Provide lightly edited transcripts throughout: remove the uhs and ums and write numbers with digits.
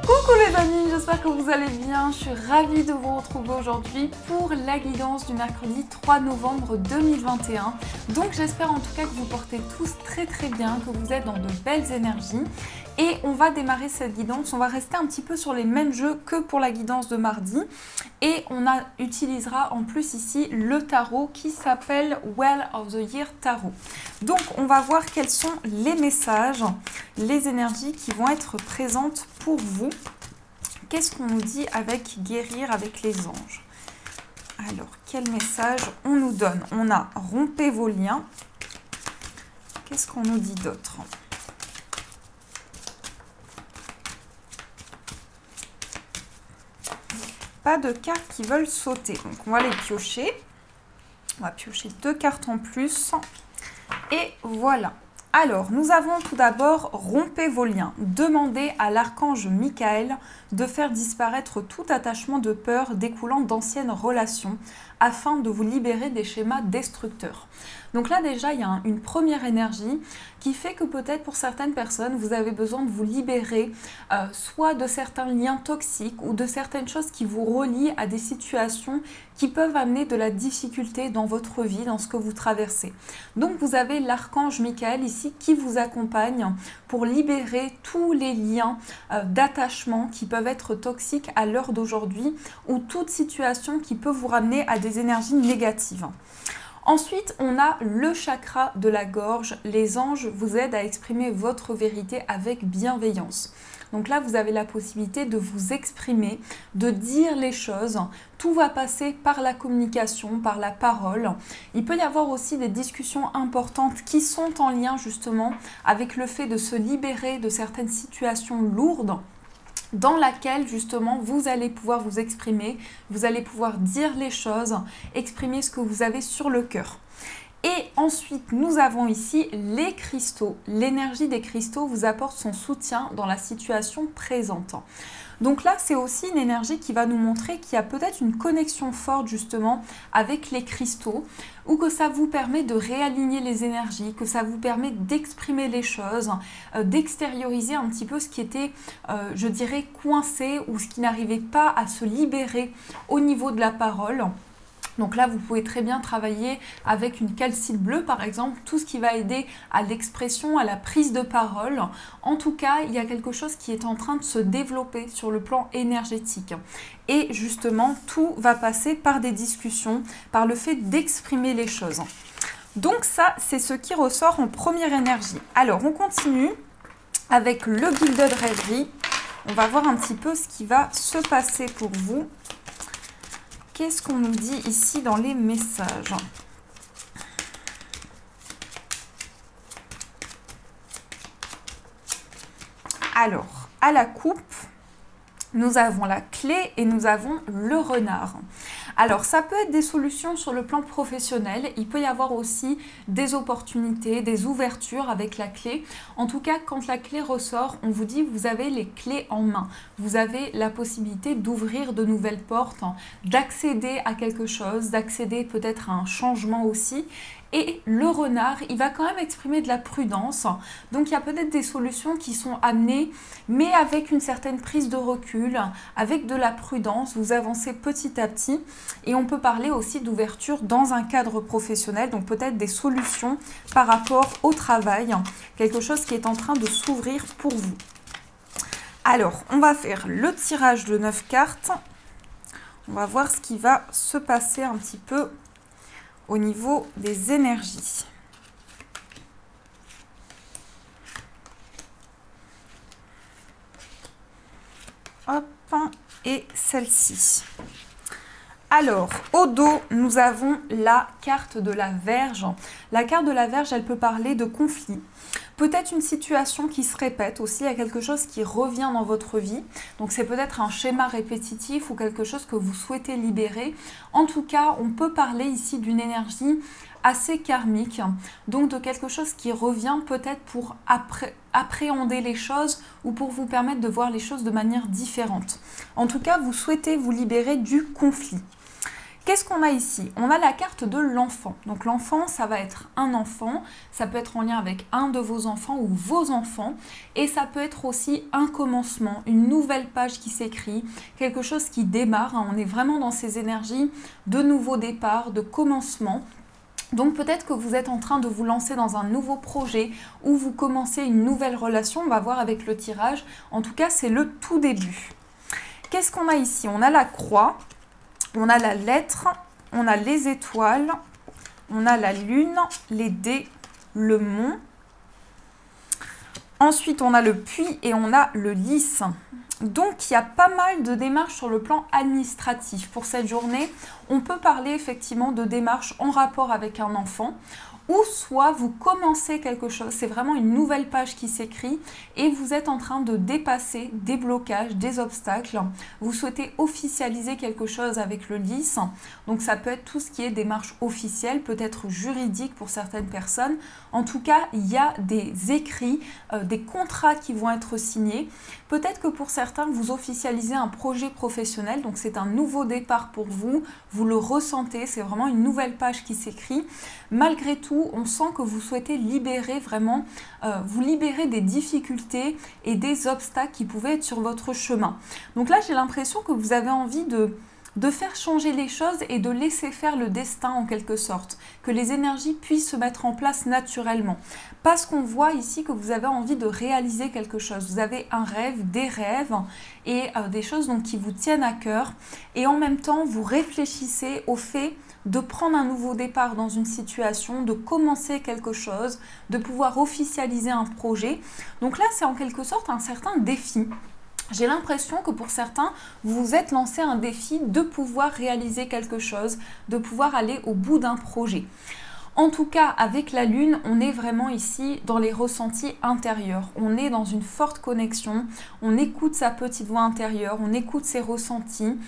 Coucou les amis, j'espère que vous allez bien. Je suis ravie de vous retrouver aujourd'hui pour la guidance du mercredi 3 novembre 2021. Donc j'espère en tout cas que vous portez tous très bien, que vous êtes dans de belles énergies. Et on va démarrer cette guidance, on va rester un petit peu sur les mêmes jeux que pour la guidance de mardi. Et on utilisera en plus ici le tarot qui s'appelle Well of the Year Tarot. Donc on va voir quels sont les messages, les énergies qui vont être présentes pour vous. Qu'est-ce qu'on nous dit avec guérir avec les anges? Alors, quel message on nous donne? On a rompez vos liens. Qu'est-ce qu'on nous dit d'autre? Pas de cartes qui veulent sauter. Donc, on va les piocher. On va piocher 2 cartes en plus. Et voilà. Alors, nous avons tout d'abord rompez vos liens. Demandez à l'archange Michael de faire disparaître tout attachement de peur découlant d'anciennes relations afin de vous libérer des schémas destructeurs. Donc là déjà, il y a une première énergie qui fait que peut-être pour certaines personnes, vous avez besoin de vous libérer soit de certains liens toxiques ou de certaines choses qui vous relient à des situations qui peuvent amener de la difficulté dans votre vie, dans ce que vous traversez. Donc vous avez l'archange Michael ici qui vous accompagne pour libérer tous les liens d'attachement qui peuvent être toxiques à l'heure d'aujourd'hui ou toute situation qui peut vous ramener à des énergies négatives. Ensuite, on a le chakra de la gorge. Les anges vous aident à exprimer votre vérité avec bienveillance. Donc là, vous avez la possibilité de vous exprimer, de dire les choses. Tout va passer par la communication, par la parole. Il peut y avoir aussi des discussions importantes qui sont en lien justement avec le fait de se libérer de certaines situations lourdes, dans laquelle justement vous allez pouvoir vous exprimer, vous allez pouvoir dire les choses, exprimer ce que vous avez sur le cœur. Et ensuite, nous avons ici les cristaux. L'énergie des cristaux vous apporte son soutien dans la situation présente. Donc là, c'est aussi une énergie qui va nous montrer qu'il y a peut-être une connexion forte justement avec les cristaux ou que ça vous permet de réaligner les énergies, que ça vous permet d'exprimer les choses, d'extérioriser un petit peu ce qui était, je dirais, coincé ou ce qui n'arrivait pas à se libérer au niveau de la parole. Donc là, vous pouvez très bien travailler avec une calcite bleue, par exemple, tout ce qui va aider à l'expression, à la prise de parole. En tout cas, il y a quelque chose qui est en train de se développer sur le plan énergétique. Et justement, tout va passer par des discussions, par le fait d'exprimer les choses. Donc ça, c'est ce qui ressort en première énergie. Alors, on continue avec le Gilded Rêverie. On va voir un petit peu ce qui va se passer pour vous. Qu'est-ce qu'on nous dit ici dans les messages? Alors, à la coupe, nous avons la clé et nous avons le renard. Alors, ça peut être des solutions sur le plan professionnel. Il peut y avoir aussi des opportunités, des ouvertures avec la clé. En tout cas, quand la clé ressort, on vous dit vous avez les clés en main. Vous avez la possibilité d'ouvrir de nouvelles portes, d'accéder à quelque chose, d'accéder peut-être à un changement aussi. Et le renard, il va quand même exprimer de la prudence. Donc, il y a peut-être des solutions qui sont amenées, mais avec une certaine prise de recul, avec de la prudence. Vous avancez petit à petit. Et on peut parler aussi d'ouverture dans un cadre professionnel. Donc, peut-être des solutions par rapport au travail. Quelque chose qui est en train de s'ouvrir pour vous. Alors, on va faire le tirage de 9 cartes. On va voir ce qui va se passer un petit peu au niveau des énergies. Hop, et celle-ci. Alors, au dos, nous avons la carte de la Vierge. La carte de la Vierge, elle peut parler de conflit. Peut-être une situation qui se répète aussi, il y a quelque chose qui revient dans votre vie. Donc c'est peut-être un schéma répétitif ou quelque chose que vous souhaitez libérer. En tout cas, on peut parler ici d'une énergie assez karmique, donc de quelque chose qui revient peut-être pour appréhender les choses ou pour vous permettre de voir les choses de manière différente. En tout cas, vous souhaitez vous libérer du conflit. Qu'est-ce qu'on a ici? On a la carte de l'enfant. Donc l'enfant, ça va être un enfant, ça peut être en lien avec un de vos enfants ou vos enfants, et ça peut être aussi un commencement, une nouvelle page qui s'écrit, quelque chose qui démarre. On est vraiment dans ces énergies de nouveau départ, de commencement. Donc peut-être que vous êtes en train de vous lancer dans un nouveau projet ou vous commencez une nouvelle relation. On va voir avec le tirage. En tout cas, c'est le tout début. Qu'est-ce qu'on a ici? On a la croix. On a la lettre, on a les étoiles, on a la lune, les dés, le mont. Ensuite, on a le puits et on a le lys. Donc, il y a pas mal de démarches sur le plan administratif. Pour cette journée, on peut parler effectivement de démarches en rapport avec un enfant. Ou soit vous commencez quelque chose, c'est vraiment une nouvelle page qui s'écrit et vous êtes en train de dépasser des blocages, des obstacles. Vous souhaitez officialiser quelque chose avec le lys. Donc ça peut être tout ce qui est démarche officielle, peut-être juridique pour certaines personnes. En tout cas, il y a des écrits, des contrats qui vont être signés. Peut-être que pour certains, vous officialisez un projet professionnel, donc c'est un nouveau départ pour vous. Vous le ressentez, c'est vraiment une nouvelle page qui s'écrit. Malgré tout, on sent que vous souhaitez libérer vraiment, vous libérer des difficultés et des obstacles qui pouvaient être sur votre chemin. Donc là, j'ai l'impression que vous avez envie de faire changer les choses et de laisser faire le destin en quelque sorte, que les énergies puissent se mettre en place naturellement. Parce qu'on voit ici que vous avez envie de réaliser quelque chose. Vous avez un rêve, des rêves et des choses donc, qui vous tiennent à cœur. Et en même temps, vous réfléchissez au fait de prendre un nouveau départ dans une situation, de commencer quelque chose, de pouvoir officialiser un projet. Donc là, c'est en quelque sorte un certain défi. J'ai l'impression que pour certains, vous vous êtes lancé un défi de pouvoir réaliser quelque chose, de pouvoir aller au bout d'un projet. En tout cas, avec la lune, on est vraiment ici dans les ressentis intérieurs. On est dans une forte connexion, on écoute sa petite voix intérieure, on écoute ses ressentis.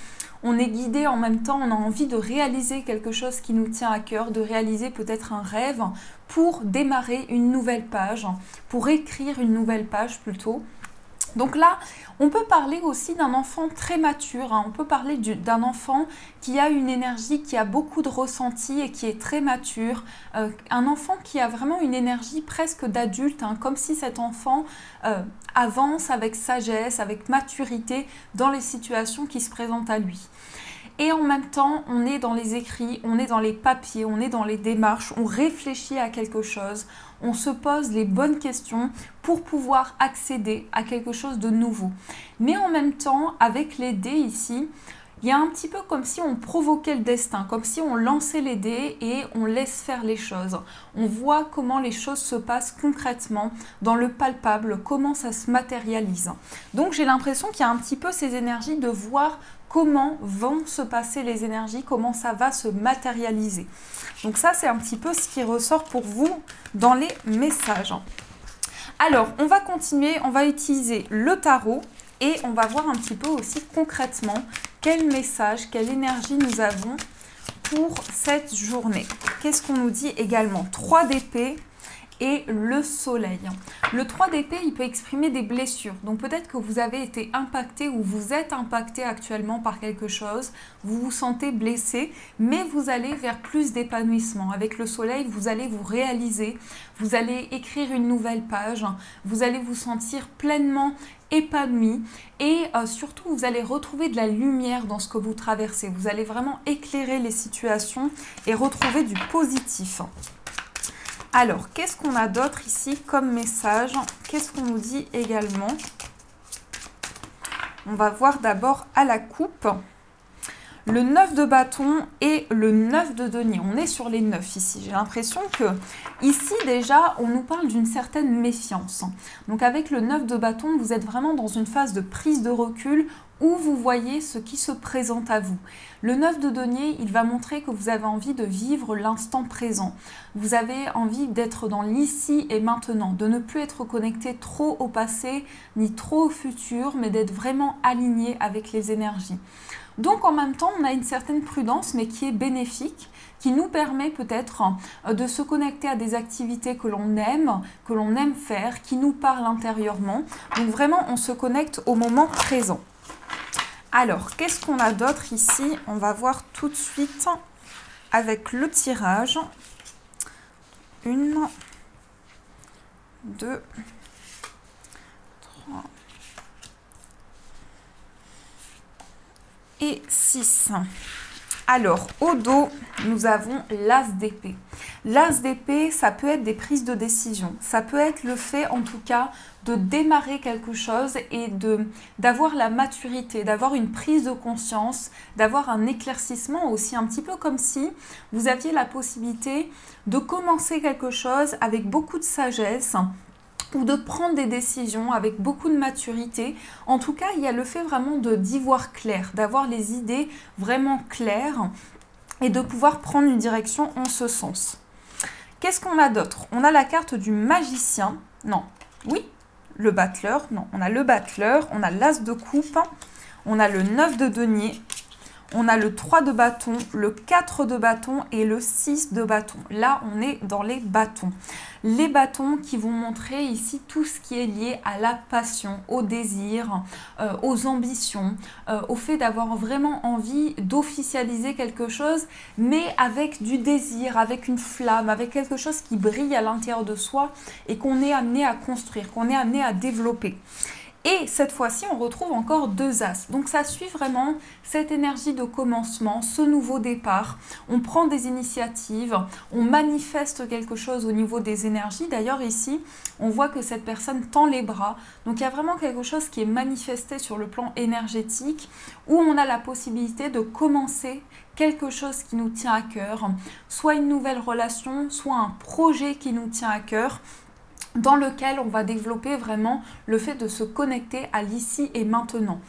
On est guidé en même temps, on a envie de réaliser quelque chose qui nous tient à cœur, de réaliser peut-être un rêve pour démarrer une nouvelle page, pour écrire une nouvelle page plutôt. Donc là, on peut parler aussi d'un enfant très mature, on peut parler d'un enfant qui a une énergie, qui a beaucoup de ressentis et qui est très mature, un enfant qui a vraiment une énergie presque d'adulte, comme si cet enfant avance avec sagesse, avec maturité dans les situations qui se présentent à lui. Et en même temps, on est dans les écrits, on est dans les papiers, on est dans les démarches, on réfléchit à quelque chose, on se pose les bonnes questions pour pouvoir accéder à quelque chose de nouveau. Mais en même temps, avec les dés ici, il y a un petit peu comme si on provoquait le destin, comme si on lançait les dés et on laisse faire les choses. On voit comment les choses se passent concrètement, dans le palpable, comment ça se matérialise. Donc j'ai l'impression qu'il y a un petit peu ces énergies de voir comment vont se passer les énergies, comment ça va se matérialiser. Donc ça, c'est un petit peu ce qui ressort pour vous dans les messages. Alors, on va continuer, on va utiliser le tarot et on va voir un petit peu aussi concrètement quel message, quelle énergie nous avons pour cette journée. Qu'est-ce qu'on nous dit également? 3 d'épée et le soleil. Le 3 d'épée, il peut exprimer des blessures. Donc peut-être que vous avez été impacté ou vous êtes impacté actuellement par quelque chose. Vous vous sentez blessé, mais vous allez vers plus d'épanouissement. Avec le soleil, vous allez vous réaliser. Vous allez écrire une nouvelle page. Vous allez vous sentir pleinement épanoui et surtout vous allez retrouver de la lumière dans ce que vous traversez. Vous allez vraiment éclairer les situations et retrouver du positif. Alors, qu'est-ce qu'on a d'autre ici comme message? Qu'est-ce qu'on nous dit également? On va voir d'abord à la coupe. Le 9 de bâton et le 9 de denier. On est sur les 9 ici. J'ai l'impression que ici déjà, on nous parle d'une certaine méfiance. Donc avec le 9 de bâton, vous êtes vraiment dans une phase de prise de recul où vous voyez ce qui se présente à vous. Le 9 de denier, il va montrer que vous avez envie de vivre l'instant présent. Vous avez envie d'être dans l'ici et maintenant, de ne plus être connecté trop au passé ni trop au futur, mais d'être vraiment aligné avec les énergies. Donc en même temps, on a une certaine prudence, mais qui est bénéfique, qui nous permet peut-être de se connecter à des activités que l'on aime faire, qui nous parlent intérieurement. Donc vraiment, on se connecte au moment présent. Alors, qu'est-ce qu'on a d'autre ici? On va voir tout de suite avec le tirage. 1, 2, 3 et 6. Alors, au dos, nous avons l'as d'épée. L'as d'épée, ça peut être des prises de décision. Ça peut être le fait, en tout cas, de démarrer quelque chose et d'avoir la maturité, d'avoir une prise de conscience, d'avoir un éclaircissement aussi, un petit peu comme si vous aviez la possibilité de commencer quelque chose avec beaucoup de sagesse, ou de prendre des décisions avec beaucoup de maturité. En tout cas, il y a le fait vraiment d'y voir clair, d'avoir les idées vraiment claires et de pouvoir prendre une direction en ce sens. Qu'est-ce qu'on a d'autre? On a la carte du magicien. Non, oui, le battleur. Non, on a le battleur, on a l'as de coupe, on a le 9 de denier, on a le 3 de bâton, le 4 de bâton et le 6 de bâton. Là, on est dans les bâtons. Les bâtons qui vont montrer ici tout ce qui est lié à la passion, au désir, aux ambitions, au fait d'avoir vraiment envie d'officialiser quelque chose, mais avec du désir, avec une flamme, avec quelque chose qui brille à l'intérieur de soi et qu'on est amené à construire, qu'on est amené à développer. Et cette fois-ci, on retrouve encore 2 as. Donc ça suit vraiment cette énergie de commencement, ce nouveau départ. On prend des initiatives, on manifeste quelque chose au niveau des énergies. D'ailleurs ici, on voit que cette personne tend les bras. Donc il y a vraiment quelque chose qui est manifesté sur le plan énergétique où on a la possibilité de commencer quelque chose qui nous tient à cœur, soit une nouvelle relation, soit un projet qui nous tient à cœur, dans lequel on va développer vraiment le fait de se connecter à l'ici et maintenant.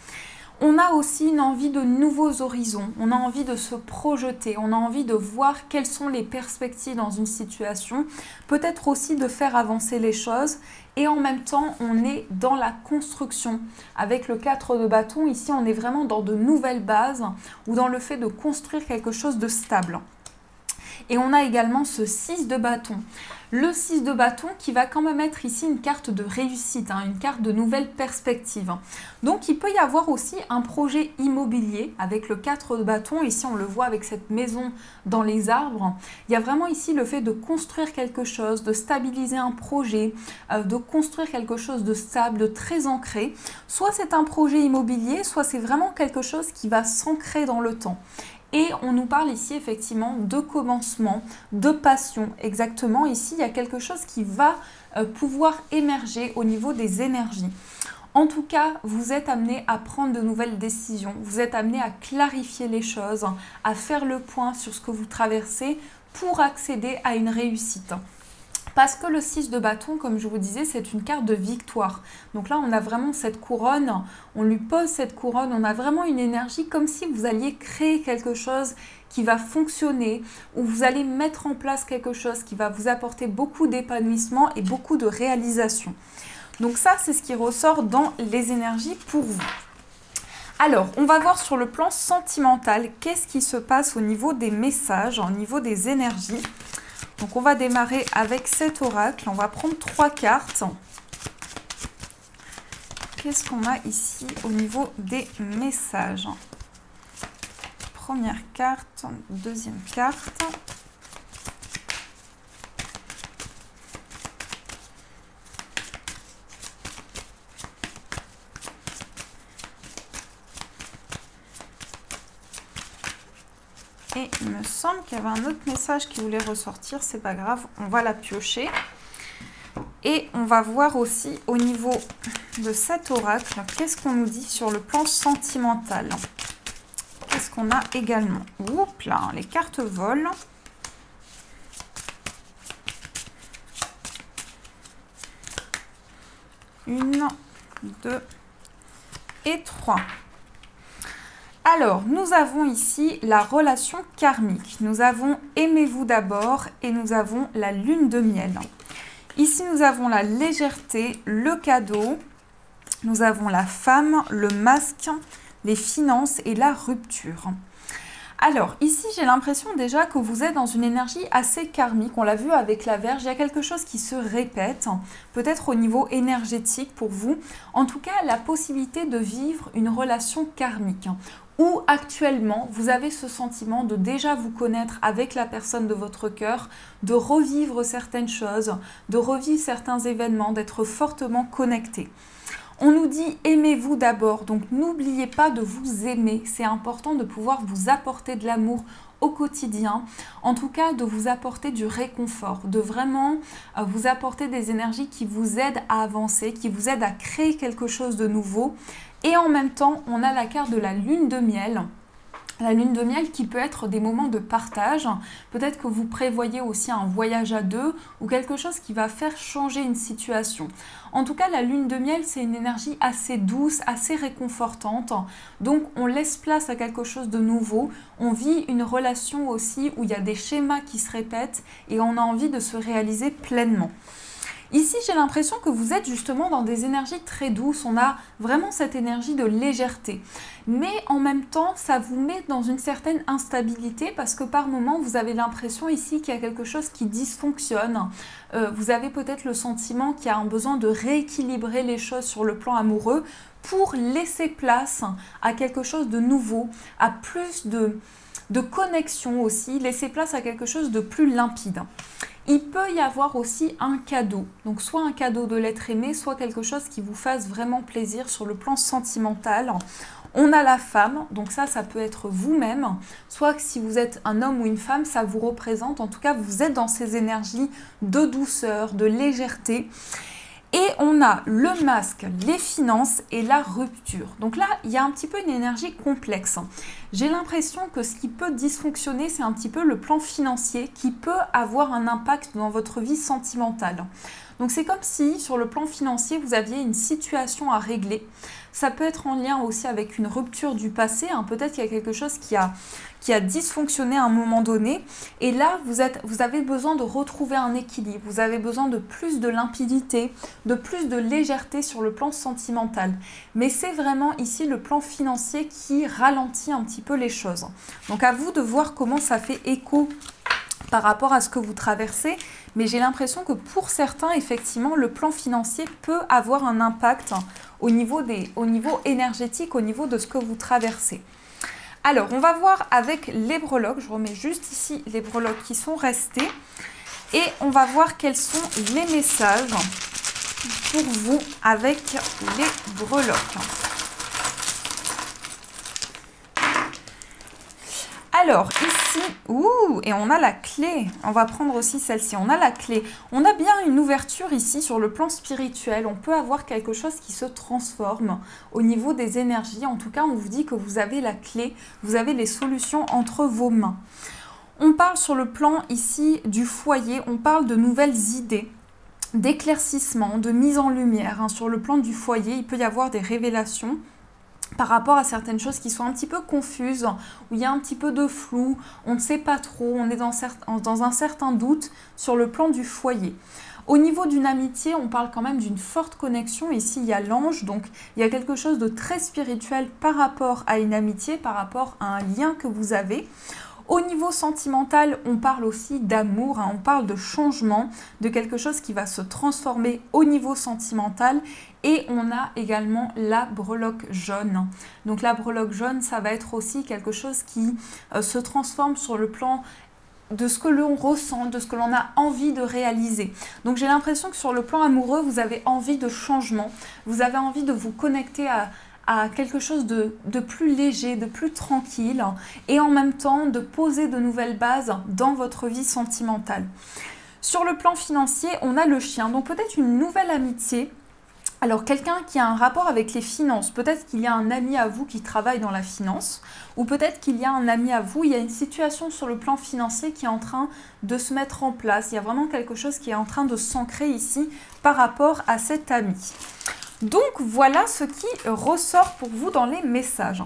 On a aussi une envie de nouveaux horizons, on a envie de se projeter, on a envie de voir quelles sont les perspectives dans une situation, peut-être aussi de faire avancer les choses et en même temps on est dans la construction. Avec le 4 de bâton, ici on est vraiment dans de nouvelles bases ou dans le fait de construire quelque chose de stable. Et on a également ce 6 de bâton. Le 6 de bâton qui va quand même être ici une carte de réussite, une carte de nouvelles perspectives. Donc il peut y avoir aussi un projet immobilier avec le 4 de bâton. Ici on le voit avec cette maison dans les arbres. Il y a vraiment ici le fait de construire quelque chose, de stabiliser un projet, de construire quelque chose de stable, de très ancré. Soit c'est un projet immobilier, soit c'est vraiment quelque chose qui va s'ancrer dans le temps. Et on nous parle ici effectivement de commencement, de passion. Exactement, ici il y a quelque chose qui va pouvoir émerger au niveau des énergies. En tout cas, vous êtes amené à prendre de nouvelles décisions, vous êtes amené à clarifier les choses, à faire le point sur ce que vous traversez pour accéder à une réussite. Parce que le 6 de bâton, comme je vous disais, c'est une carte de victoire. Donc là, on a vraiment cette couronne, on lui pose cette couronne, on a vraiment une énergie comme si vous alliez créer quelque chose qui va fonctionner, ou vous allez mettre en place quelque chose qui va vous apporter beaucoup d'épanouissement et beaucoup de réalisation. Donc ça, c'est ce qui ressort dans les énergies pour vous. Alors, on va voir sur le plan sentimental, qu'est-ce qui se passe au niveau des messages, au niveau des énergies. Donc on va démarrer avec cet oracle, on va prendre 3 cartes. Qu'est-ce qu'on a ici au niveau des messages? Première carte, deuxième carte. Et il me semble qu'il y avait un autre message qui voulait ressortir, c'est pas grave, on va la piocher. Et on va voir aussi au niveau de cet oracle, qu'est-ce qu'on nous dit sur le plan sentimental. Qu'est-ce qu'on a également? Oups là, les cartes volent. Une, 2 et 3. Alors, nous avons ici la relation karmique. Nous avons aimez-vous d'abord et nous avons la lune de miel. Ici, nous avons la légèreté, le cadeau. Nous avons la femme, le masque, les finances et la rupture. Alors, ici, j'ai l'impression déjà que vous êtes dans une énergie assez karmique. On l'a vu avec la Vierge, il y a quelque chose qui se répète, peut-être au niveau énergétique pour vous. En tout cas, la possibilité de vivre une relation karmique, où actuellement, vous avez ce sentiment de déjà vous connaître avec la personne de votre cœur, de revivre certaines choses, de revivre certains événements, d'être fortement connecté. On nous dit aimez-vous d'abord, donc n'oubliez pas de vous aimer. C'est important de pouvoir vous apporter de l'amour au quotidien, en tout cas de vous apporter du réconfort, de vraiment vous apporter des énergies qui vous aident à avancer, qui vous aident à créer quelque chose de nouveau. Et en même temps, on a la carte de la lune de miel. La lune de miel qui peut être des moments de partage, peut-être que vous prévoyez aussi un voyage à deux ou quelque chose qui va faire changer une situation. En tout cas, la lune de miel, c'est une énergie assez douce, assez réconfortante. Donc, on laisse place à quelque chose de nouveau. On vit une relation aussi où il y a des schémas qui se répètent et on a envie de se réaliser pleinement. Ici, j'ai l'impression que vous êtes justement dans des énergies très douces. On a vraiment cette énergie de légèreté. Mais en même temps, ça vous met dans une certaine instabilité parce que par moments, vous avez l'impression ici qu'il y a quelque chose qui dysfonctionne. Vous avez peut-être le sentiment qu'il y a un besoin de rééquilibrer les choses sur le plan amoureux pour laisser place à quelque chose de nouveau, à plus de connexion aussi, laisser place à quelque chose de plus limpide. Il peut y avoir aussi un cadeau, donc soit un cadeau de l'être aimé, soit quelque chose qui vous fasse vraiment plaisir sur le plan sentimental. On a la femme, donc ça peut être vous-même, soit que si vous êtes un homme ou une femme, ça vous représente, en tout cas vous êtes dans ces énergies de douceur, de légèreté. Et on a le masque, les finances et la rupture. Donc là, il y a un petit peu une énergie complexe. J'ai l'impression que ce qui peut dysfonctionner, c'est un petit peu le plan financier qui peut avoir un impact dans votre vie sentimentale. Donc c'est comme si sur le plan financier, vous aviez une situation à régler. Ça peut être en lien aussi avec une rupture du passé. Peut-être qu'il y a quelque chose qui a dysfonctionné à un moment donné. Et là, vous avez besoin de retrouver un équilibre. Vous avez besoin de plus de limpidité, de plus de légèreté sur le plan sentimental. Mais c'est vraiment ici le plan financier qui ralentit un petit peu les choses. Donc à vous de voir comment ça fait écho par rapport à ce que vous traversez, mais j'ai l'impression que pour certains, effectivement, le plan financier peut avoir un impact au niveau énergétique, au niveau de ce que vous traversez. Alors, on va voir avec les breloques, je remets juste ici les breloques qui sont restées, et on va voir quels sont les messages pour vous avec les breloques. Alors, ici, et on a la clé. On va prendre aussi celle-ci. On a la clé. On a bien une ouverture ici sur le plan spirituel. On peut avoir quelque chose qui se transforme au niveau des énergies. En tout cas, on vous dit que vous avez la clé. Vous avez les solutions entre vos mains. On parle sur le plan ici du foyer. On parle de nouvelles idées, d'éclaircissement, de mise en lumière. Sur le plan du foyer, il peut y avoir des révélations par rapport à certaines choses qui sont un petit peu confuses, où il y a un petit peu de flou, on ne sait pas trop, on est dans un certain doute sur le plan du foyer. Au niveau d'une amitié, on parle quand même d'une forte connexion. Ici, il y a l'ange, donc il y a quelque chose de très spirituel par rapport à une amitié, par rapport à un lien que vous avez. Au niveau sentimental, on parle aussi d'amour, on parle de changement, de quelque chose qui va se transformer au niveau sentimental. Et on a également la breloque jaune. Donc la breloque jaune, ça va être aussi quelque chose qui se transforme sur le plan de ce que l'on ressent, de ce que l'on a envie de réaliser. Donc j'ai l'impression que sur le plan amoureux, vous avez envie de changement, vous avez envie de vous connecter à quelque chose de plus léger, de plus tranquille et en même temps de poser de nouvelles bases dans votre vie sentimentale. Sur le plan financier, on a le chien, donc peut-être une nouvelle amitié. Alors quelqu'un qui a un rapport avec les finances, peut-être qu'il y a un ami à vous qui travaille dans la finance, ou peut-être qu'il y a un ami à vous, il y a une situation sur le plan financier qui est en train de se mettre en place. Il y a vraiment quelque chose qui est en train de s'ancrer ici par rapport à cet ami. Donc voilà ce qui ressort pour vous dans les messages.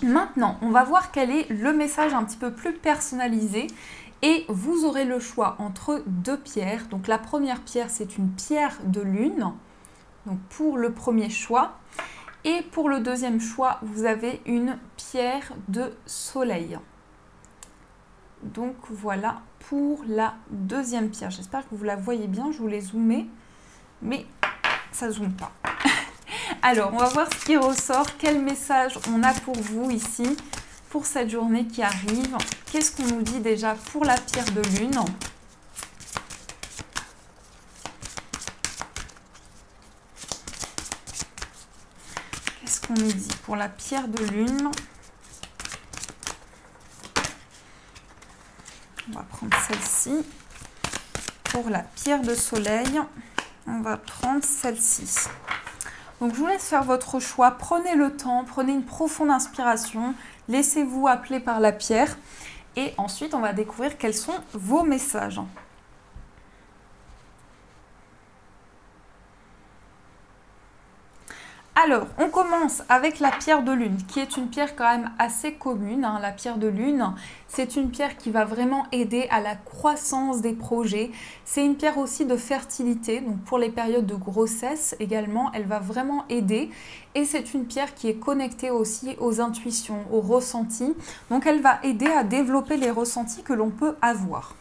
Maintenant, on va voir quel est le message un petit peu plus personnalisé. Et vous aurez le choix entre deux pierres. Donc la première pierre, c'est une pierre de lune. Donc pour le premier choix. Et pour le deuxième choix, vous avez une pierre de soleil. donc voilà pour la deuxième pierre. J'espère que vous la voyez bien, je vous l'ai zoomé, mais ça ne zoome pas. Alors, on va voir ce qui ressort, quel message on a pour vous ici, pour cette journée qui arrive. Qu'est-ce qu'on nous dit déjà pour la pierre de lune ? Qu'est-ce qu'on nous dit pour la pierre de lune ? On va prendre celle-ci. Pour la pierre de soleil, on va prendre celle-ci. Donc, je vous laisse faire votre choix. Prenez le temps, prenez une profonde inspiration. Laissez-vous appeler par la pierre. Et ensuite, on va découvrir quels sont vos messages. Alors, on commence avec la pierre de lune, qui est une pierre quand même assez commune. Hein. La pierre de lune, c'est une pierre qui va vraiment aider à la croissance des projets. C'est une pierre aussi de fertilité, donc pour les périodes de grossesse également, elle va vraiment aider. Et c'est une pierre qui est connectée aussi aux intuitions, aux ressentis. Donc, elle va aider à développer les ressentis que l'on peut avoir.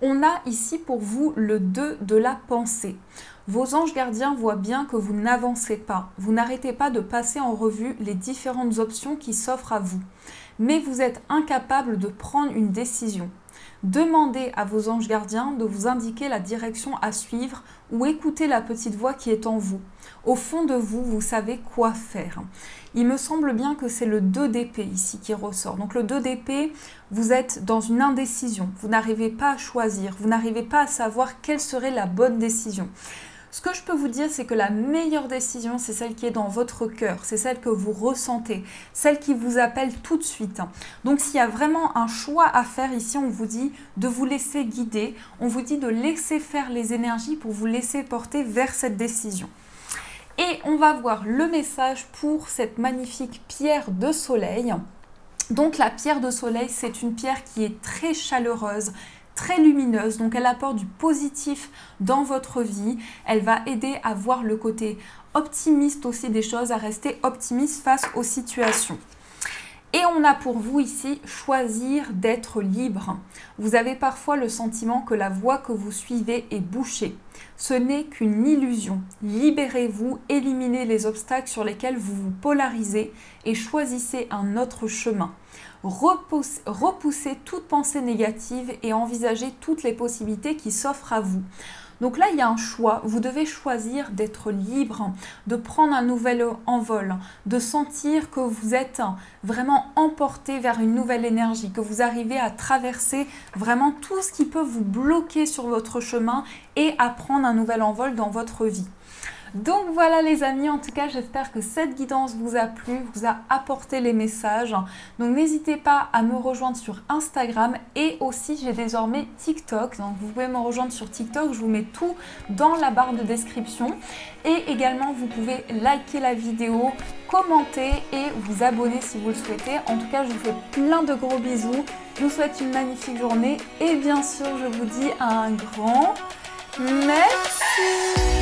On a ici pour vous le 2 de la pensée. Vos anges gardiens voient bien que vous n'avancez pas. Vous n'arrêtez pas de passer en revue les différentes options qui s'offrent à vous. Mais vous êtes incapable de prendre une décision. Demandez à vos anges gardiens de vous indiquer la direction à suivre ou écoutez la petite voix qui est en vous. Au fond de vous, vous savez quoi faire. Il me semble bien que c'est le 2 d'épée ici qui ressort. Donc le 2 d'épée, vous êtes dans une indécision. Vous n'arrivez pas à choisir. Vous n'arrivez pas à savoir quelle serait la bonne décision. Ce que je peux vous dire, c'est que la meilleure décision, c'est celle qui est dans votre cœur, c'est celle que vous ressentez, celle qui vous appelle tout de suite. Donc, s'il y a vraiment un choix à faire ici, on vous dit de vous laisser guider, on vous dit de laisser faire les énergies pour vous laisser porter vers cette décision. Et on va voir le message pour cette magnifique pierre de soleil. Donc, la pierre de soleil, c'est une pierre qui est très chaleureuse, très lumineuse, donc elle apporte du positif dans votre vie. Elle va aider à voir le côté optimiste aussi des choses, à rester optimiste face aux situations. Et on a pour vous ici choisir d'être libre. Vous avez parfois le sentiment que la voie que vous suivez est bouchée. Ce n'est qu'une illusion. Libérez-vous, éliminez les obstacles sur lesquels vous vous polarisez et choisissez un autre chemin. Repoussez toute pensée négative et envisagez toutes les possibilités qui s'offrent à vous. Donc là, il y a un choix. Vous devez choisir d'être libre, de prendre un nouvel envol, de sentir que vous êtes vraiment emporté vers une nouvelle énergie, que vous arrivez à traverser vraiment tout ce qui peut vous bloquer sur votre chemin et à prendre un nouvel envol dans votre vie. Donc voilà les amis, en tout cas j'espère que cette guidance vous a plu, vous a apporté les messages. Donc n'hésitez pas à me rejoindre sur Instagram et aussi j'ai désormais TikTok. Donc vous pouvez me rejoindre sur TikTok, je vous mets tout dans la barre de description. Et également vous pouvez liker la vidéo, commenter et vous abonner si vous le souhaitez. En tout cas je vous fais plein de gros bisous, je vous souhaite une magnifique journée et bien sûr je vous dis un grand merci.